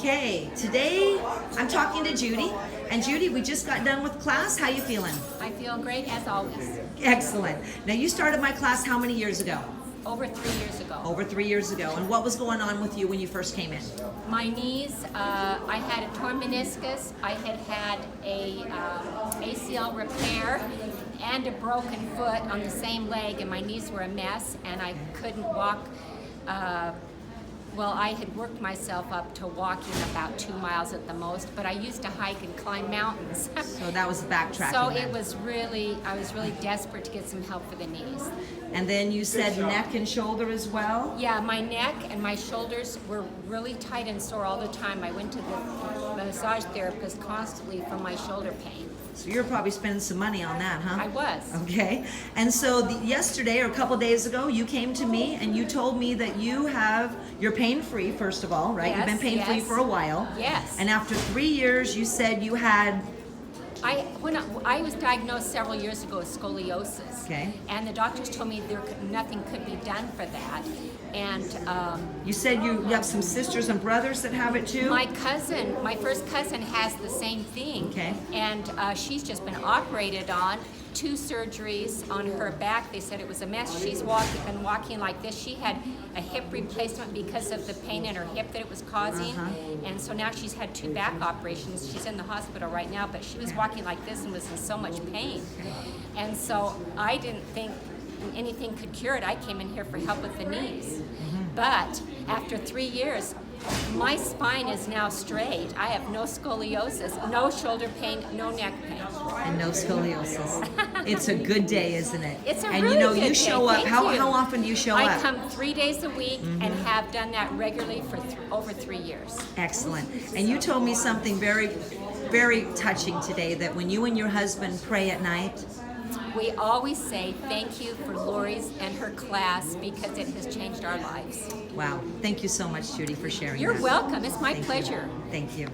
Okay, today I'm talking to Judy. And Judy, we just got done with class. How you feeling? I feel great as always. Excellent. Now you started my class how many years ago? Over 3 years ago. Over 3 years ago. And what was going on with you when you first came in? My knees, I had a torn meniscus. I had a ACL repair and a broken foot on the same leg, and my knees were a mess, and I couldn't walk. Well, I had worked myself up to walking about 2 miles at the most, but I used to hike and climb mountains. So that was backtracking. So then. it was really, I was really desperate to get some help for the knees. And then you said neck and shoulder as well? Yeah, my neck and my shoulders were really tight and sore all the time. I went to the massage therapist constantly for my shoulder pain. So you're probably spending some money on that, huh? I was. Okay. And so yesterday or a couple days ago, you came to me and you told me that you're pain-free, first of all, right? Yes, You've been pain-free yes. for a while. Yes. And after 3 years, you said you had... When I was diagnosed several years ago with scoliosis. Okay. And the doctors told me nothing could be done for that. And You said you have some sisters and brothers that have it too? my first cousin has the same thing. Okay. And she's just been operated on, 2 surgeries on her back. They said it was a mess. She's been walking like this. She had a hip replacement because of the pain in her hip that it was causing. And so now she's had 2 back operations. She's in the hospital right now, but she was walking like this and was in so much pain. And so I didn't think anything could cure it. I came in here for help with the knees. But after 3 years, my spine is now straight. I have no scoliosis, no shoulder pain, no neck pain. And no scoliosis. It's a good day, isn't it? It's a and really you know, good you day. show up. Thank How you. often do you show I up? come 3 days a week and have done that regularly for over 3 years. Excellent. And you told me something very, very touching today, that when you and your husband pray at night, We always say thank you for Lori's and her class because it has changed our lives. wow. Thank you so much, Judy, for sharing You're that. welcome. It's my Thank you. pleasure. Thank you.